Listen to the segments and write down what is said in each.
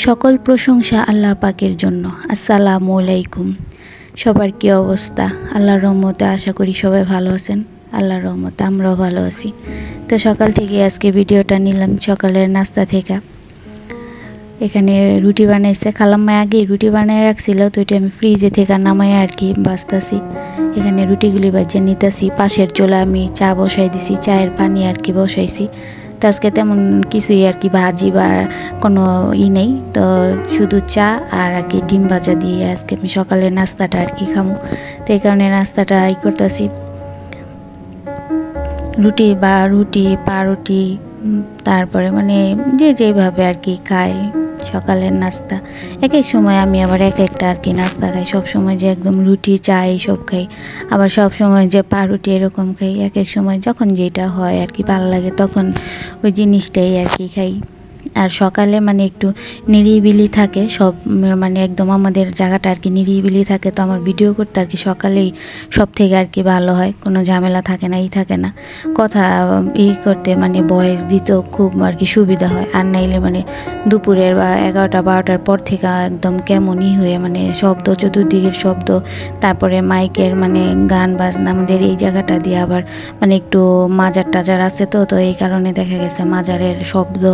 সকল প্রশংসা আল্লাহ পাকের জন্য। আসসালামু আলাইকুম। সবার কি অবস্থা? আল্লাহর রহমতে আশা করি সবাই ভালো আছেন। আল্লাহর রহমতে আমরাও ভালো আছি। তো সকাল থেকে আজকে ভিডিওটা নিলাম সকালের নাস্তা থেকে। এখানে রুটি বানাইছে, খালাম্মা আগেই রুটি বানিয়ে রাখছিল, তো এটা আমি ফ্রিজে থেকে নামাই আর কি বাজতাছি। এখানে রুটিগুলি বাজিয়ে নিতেছি। পাশের চুলা আমি চা বসাই দিছি, চায়ের পানি আর কি বসাইছি। তো আজকে তেমন কিছুই আর কি ভাজি বা কোনো নেই, তো শুধু চা আর কি ডিম ভাজা দিয়ে আজকে আমি সকালের নাস্তাটা আর কি খামো। তো এই কারণে নাস্তাটা করতেছি। রুটি, পাউরুটি, তারপরে মানে যেভাবে আর কি খায় সকালের নাস্তা। এক এক সময় আমি আবার এক একটা আর কি নাস্তা খাই। সব সময় যে একদম রুটি চা এইসব খাই, আবার সব সময় যে পাউরুটি এরকম খাই। এক এক সময় যখন যেটা হয় আর কি ভালো লাগে তখন ওই জিনিসটাই আর কি খাই। আর সকালে মানে একটু নিরিবিলি থাকে সব, মানে একদম আমাদের জায়গাটা আর কি নিরিবিলি থাকে, তো আমার ভিডিও করতে আর কি সকালেই সব থেকে আর কি ভালো হয়। কোনো ঝামেলা থাকে না, থাকে না, কথা করতে মানে ভয়েস দিতেও খুব আর কি সুবিধা হয়। আর নাইলে মানে দুপুরের বা 11টা-12টার পর থেকে একদম কেমনই হয়ে মানে শব্দ, চতুর্দিকের শব্দ, তারপরে মাইকের মানে গান বাজনা। আমাদের এই জায়গাটা দিয়ে আবার মানে একটু মাজার টাজার আছে, তো এই কারণে দেখা গেছে মাজারের শব্দ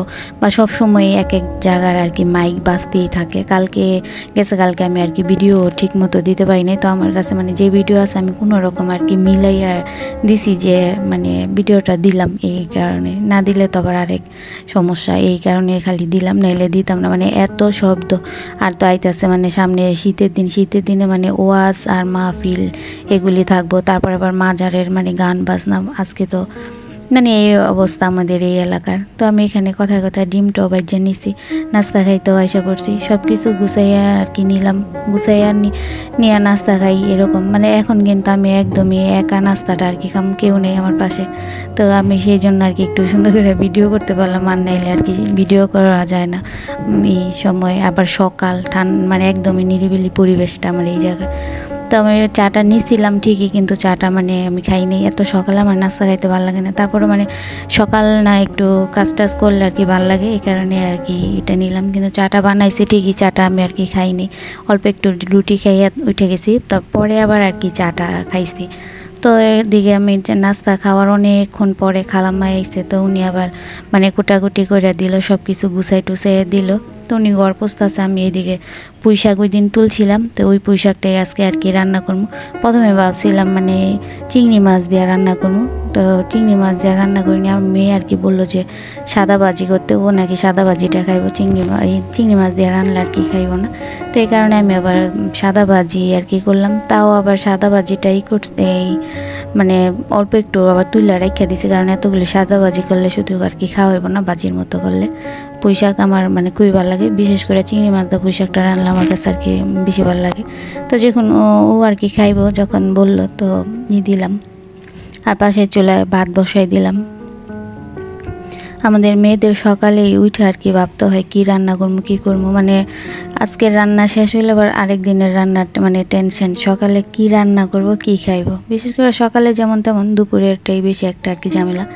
বা সব সময় এক এক জায়গার আর কি মাইক বাজতেই থাকে। কালকে আমি আর কি ভিডিও ঠিক মতো দিতে পারি নাই, তো আমার কাছে মানে যে ভিডিও আছে আমি কোনো রকম আর কি মিলাইয়া দিছি যে মানে ভিডিওটা দিলাম। এই কারণে না দিলে তো আবার আরেক সমস্যা, এই কারণে খালি দিলাম, নাইলে দিতাম না। মানে এত শব্দ। আর তো আইতেছে মানে সামনে শীতের দিনে মানে ওয়াজ আর মাহফিল এগুলি থাকবো, তারপর আবার মাজারের মানে গান বাজনা। আজকে তো মানে এই অবস্থা আমাদের এই এলাকার। তো আমি এখানে কথায় ডিমটাও বাজ্যা নিছি, নাস্তা খাইতেও আশা করছি। সব কিছু গুছাইয়া আর কি নিলাম, গুছাইয়া নিয়ে নাস্তা খাই এরকম। মানে এখন কিন্তু আমি একদমই একা নাস্তাটা আর কি খাম, কেউ নেই আমার পাশে। তো আমি সেই জন্য আর কি একটু সুন্দর করে ভিডিও করতে পারলাম, আর নাইলে আর কি ভিডিও করা যায় না এই সময়। আবার সকাল মানে একদমই নিরিবিলি পরিবেশটা আমার এই জায়গায়। তো আমি চাটা নিছিলাম ঠিকই, কিন্তু চাটা মানে আমি খাইনি। এত সকালে আমার নাস্তা খাইতে ভালো লাগে না। তারপরে মানে সকাল না একটু কাজ টাজ করলে আর কি ভালো লাগে, এই কারণে আর কি এটা নিলাম। কিন্তু চাটা বানাইছি ঠিকই, চাটা আমি আর কি খাইনি। অল্প একটু রুটি খাইয়া উঠে গেছি, তারপরে আবার আর কি চাটা খাইছি। তো এদিকে আমি নাস্তা খাওয়ার অনেকক্ষণ পরে খালাম্মা আইছে, তো উনি আবার মানে কুটাকুটি করে দিল, সব কিছু গুছাই টুছাই দিল। তো উনি ঘর পোছতেছে, আমি এইদিকে পুঁই শাক ওই দিন তুলছিলাম, তো ওই পুঁই শাকটাই আজকে আর কি রান্না করবো। প্রথমে ভাবছিলাম মানে চিংড়ি মাছ দিয়ে রান্না করবো, তো চিংড়ি মাছ দিয়ে রান্না করিনি। আমার মেয়ে আর কি বললো যে সাদা ভাজি করতে, ও নাকি সাদা ভাজিটা খাইবো, চিংড়ি মাছ দিয়ে রান্না আর কি খাইবো না। তো এই কারণে আমি আবার সাদা ভাজি আর কি করলাম। তাও আবার সাদা ভাজিটাই করতে মানে অল্প একটু আবার তুলে রেখে দিছি, কারণ এতগুলি সাদা ভাজি করলে শুধু আর কি খাওয়া হইব না, ভাজির মতো করলে। পুঁই শাক আমার মানে খুবই ভালো লাগে, বিশেষ করে চিংড়ি মাছ দিয়ে পুঁই শাকটা রান্না আমার কাছে আর কি বেশি ভালো লাগে। তো যখন ও আর কি খাইবো যখন বললো, তো দিলাম। আর পাশের চুলায় ভাত বসাই দিলাম। আমাদের মেয়েদের সকালেই উঠে আর কি ভাবতে হয় কি রান্না করবো, কী করবো। মানে আজকের রান্না শেষ হইলে আবার আরেক দিনের রান্নার মানে টেনশন, সকালে কি রান্না করব, কি খাইবো। বিশেষ করে সকালে যেমন তেমন, দুপুরেরটাই বেশি একটা আর কি ঝামেলা।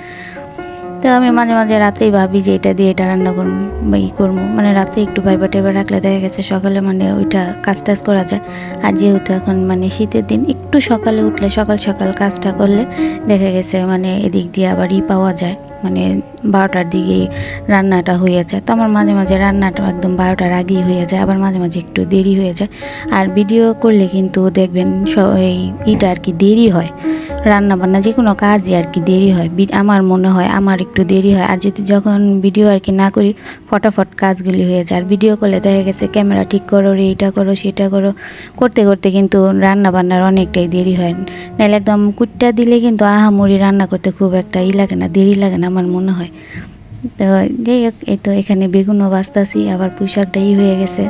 তো আমি মাঝে মাঝে রাত্রেই ভাবি যে এটা দিয়ে এটা রান্না করবো বা করবো। মানে রাত্রে একটু ভাইবা টেবা রাখলে দেখা গেছে সকালে মানে ওইটা কাজ টাজ করা যায়। আর যেহেতু এখন মানে শীতের দিন, একটু সকালে উঠলে সকাল কাজটা করলে দেখা গেছে মানে এদিক দিয়ে আবার পাওয়া যায়, মানে 12টার দিকেই রান্নাটা হয়ে যায়। তো আমার মাঝে মাঝে রান্নাটা একদম 12টার আগেই হয়ে যায়, আবার মাঝে মাঝে একটু দেরি হয়ে যায়। আর ভিডিও করলে কিন্তু দেখবেন এইটা আর কি দেরি হয়, রান্না বান্না যে কোনো কাজই আর কি দেরি হয়। আমার মনে হয় আমার একটু দেরি হয়। আর যদি যখন ভিডিও আর কি না করি, ফটাফট কাজগুলি হয়ে যায়। আর ভিডিও করলে দেখা গেছে ক্যামেরা ঠিক করো, এইটা করো সেটা করো, করতে করতে কিন্তু রান্না বান্নার অনেকটাই দেরি হয়। নাহলে একদম কুটটা দিলে কিন্তু আহামরি রান্না করতে খুব একটা লাগে না, দেরি লাগে না আমার মনে হয়। তো যাই হোক, এই তো এখানে বেগুনও ভাজতাছি, আবার পুঁই শাকটাই হয়ে গেছে।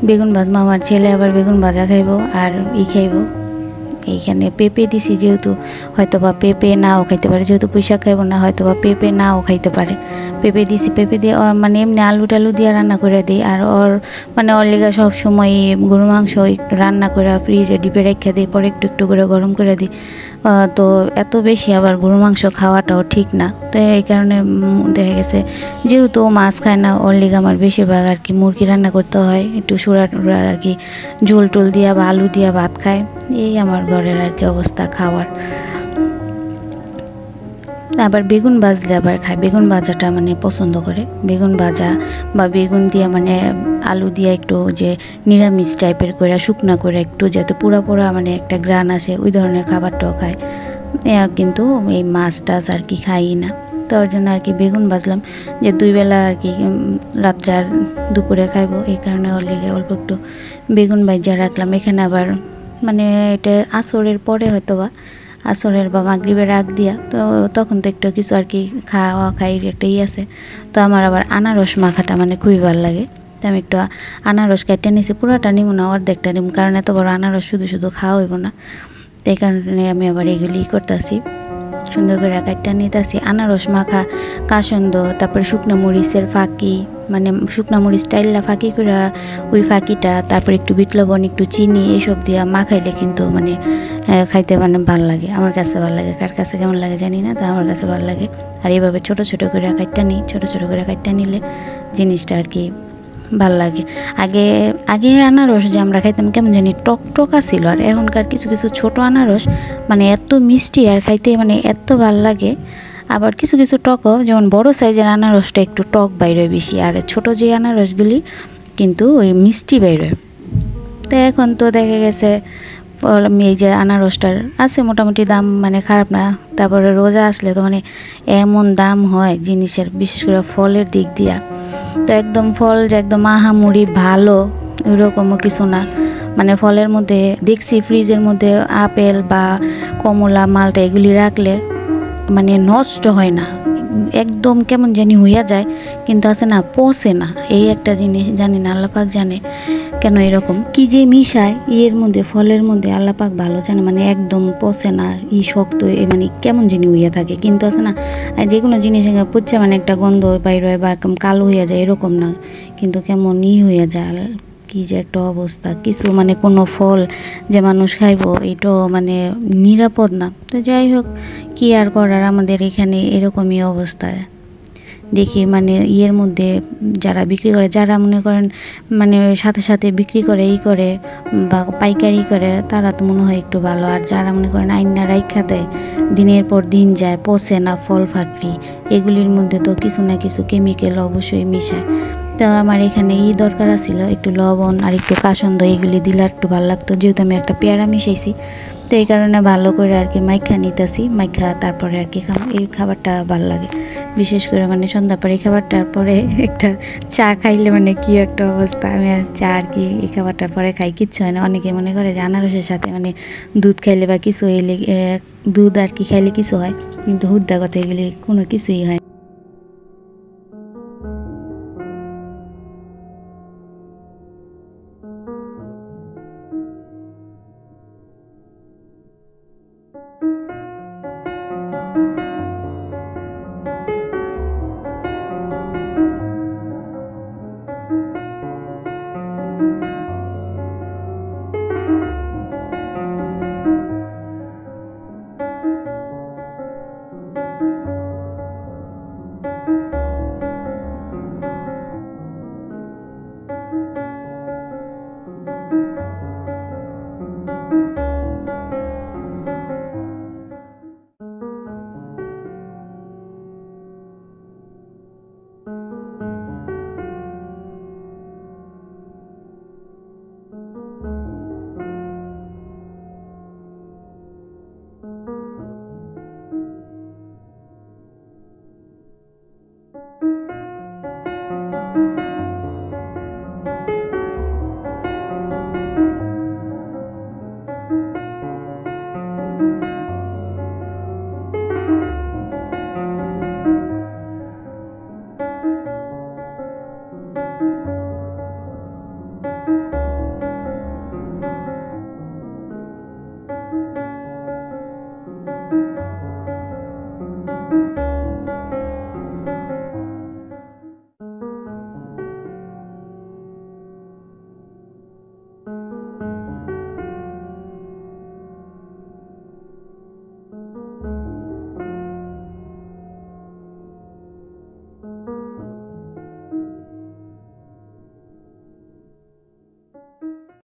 বেগুন ভাজবো, আমার ছেলে আবার বেগুন ভাজা খাইবো আর খাইবো। এইখানে পেঁপে দিছি, যেহেতু হয়তো বা পেঁপে নাও খাইতে পারে, যেহেতু পুঁই শাক খাইবো না, হয়তো বা পেঁপে নাও খাইতে পারে। পেঁপে দিছি, পেঁপে দিয়ে মানে এমনি আলু টালু দিয়ে রান্না করে দিই। আর মানে ওর লেগে সবসময় গরুর মাংস একটু রান্না করে ফ্রিজে ডিপে রেখে দিই, পরে একটু একটু করে গরম করে দিই। তো এত বেশি আবার গরুর মাংস খাওয়াটাও ঠিক না। তো এই কারণে দেখা গেছে যেহেতু মাছ খায় না, ওর লিগে আমার বেশিরভাগ আর কি মুরগি রান্না করতে হয়, একটু সুরা টুরা আর কি ঝোল টোল দিয়া বা আলু দিয়া ভাত খায়। এই আমার ঘরের আর কি অবস্থা খাওয়ার। আবার বেগুন ভাজলে আবার খায়, বেগুন ভাজাটা মানে পছন্দ করে। বেগুন ভাজা বা বেগুন দিয়া মানে আলু দিয়া একটু যে নিরামিষ টাইপের করে শুকনা করে একটু যাতে পোড়া পোড়া মানে একটা গ্রান আসে, ওই ধরনের খাবারটাও খায়। কিন্তু এই মাছ টাছ আর কি খাই না। তো ওর জন্য আর কি বেগুন ভাজলাম, যে 2 বেলা আর কি রাত্রে আর দুপুরে খাইবো, এই কারণে ওর লেগে অল্প একটু বেগুন ভাজা রাখলাম। এখানে আবার মানে এটা আসরের পরে হয়তো বা আসরের বা মাগরিবের আগ দিয়া, তো তখন তো একটু কিছু আর কি খাওয়া খাইর একটা আছে। তো আমার আবার আনারস মাখাটা মানে খুবই ভালো লাগে। তো আমি একটু আনারস কেটে নিয়েছি, পুরোটা নিব না, অর্ধেকটা নিব, কারণ এত বড় আনারস শুধু শুধু খাওয়া হইব না। তো এই কারণে আমি আবার এগুলি করতেছি, সুন্দর করে কাটটা নিতেছি। আনারস মাখা, কাসন্দ, তারপরে শুকনো মরিচের ফাঁকি, মানে শুকনো মরিচ টাইল্লা ফাঁকি করে ওই ফাঁকিটা, তারপরে একটু বিট লবণ, একটু চিনি, এইসব দিয়ে মাখাইলে কিন্তু মানে খাইতে মানে ভালো লাগে। আমার কাছে ভালো লাগে, কার কাছে কেমন লাগে জানি না, তো আমার কাছে ভালো লাগে। আর এইভাবে ছোটো ছোটো করে কাটটা নিই, ছোটো ছোটো করে কাটটা নিলে জিনিসটা আর কি ভাল লাগে। আগে আগে আনারস যে আমরা খাইতাম কেমন জানি টক টকা ছিল, আর এখনকার কিছু কিছু ছোট আনারস মানে এত মিষ্টি আর খাইতে মানে এত ভাল লাগে। আবার কিছু কিছু টকও, যেমন বড় সাইজের আনারসটা একটু টক বাইরে বেশি, আর ছোট যে আনারসগুলি কিন্তু ওই মিষ্টি বাইরে। তো এখন তো দেখা গেছে এই যে আনারসটার আছে মোটামুটি দাম, মানে খারাপ না। তারপরে রোজা আসলে তো মানে এমন দাম হয় জিনিসের, বিশেষ করে ফলের দিক দিয়া। তো একদম ফল যে একদম আহামরি ভালো ওইরকমও কিছু না। মানে ফলের মধ্যে দেখছি ফ্রিজের মধ্যে আপেল বা কমলা, মালটা এগুলি রাখলে মানে নষ্ট হয় না, একদম কেমন জানি হইয়া যায়, কিন্তু আছে না পচে না। এই একটা জিনিস জানি না, আল্লাপাক জানে কেন এরকম, কি যে মিশায় এর মধ্যে, ফলের মধ্যে, আল্লাপাক ভালো জানে। মানে একদম পচে না, শক্ত মানে কেমন জানি হইয়া থাকে। কিন্তু আছে না যে কোনো জিনিস পচে মানে একটা গন্ধ বাইর হয় বা একদম কালো হইয়া যায়, এরকম না, কিন্তু কেমন হইয়া যায়। কি যে একটা অবস্থা, কিছু মানে কোনো ফল যে মানুষ খাইব এটাও মানে নিরাপদ না। তো যাই হোক, কি আর করার, আমাদের এখানে এরকমই অবস্থা। দেখি মানে মধ্যে যারা বিক্রি করে, যারা মনে করেন মানে সাথে সাথে বিক্রি করে করে বা পাইকারি করে, তারা তো মনে হয় একটু ভালো। আর যারা মনে করেন আইনা রাইখা দেয়, দিনের পর দিন যায়, পচে না ফল ফাকড়ি, এগুলির মধ্যে তো কিছু না কিছু কেমিক্যাল অবশ্যই মিশায়। তো আমার এখানে দরকার ছিল একটু লবণ আর একটু কাসন্দ, এগুলি দিলে একটু ভালো লাগতো, যেহেতু আমি একটা পেয়ারা মিশাইছি। তো এই কারণে ভালো করে আর কি মাইখা নিতেছি, মাইখা তারপরে আর কি এই খাবারটা ভালো লাগে। বিশেষ করে মানে সন্ধ্যা পরে এই খাবারটার পরে একটা চা খাইলে মানে কি একটা অবস্থা। আমি চা আর কি এই খাবারটার পরে খাই, কিচ্ছু হয় না। অনেকে মনে করে যে আনারসের সাথে মানে দুধ খাইলে বা কিছু হইলে, দুধ আর কি খাইলে কিছু হয়, কিন্তু হুদ্দা কথা এগুলি কোনো কিছুই হয়।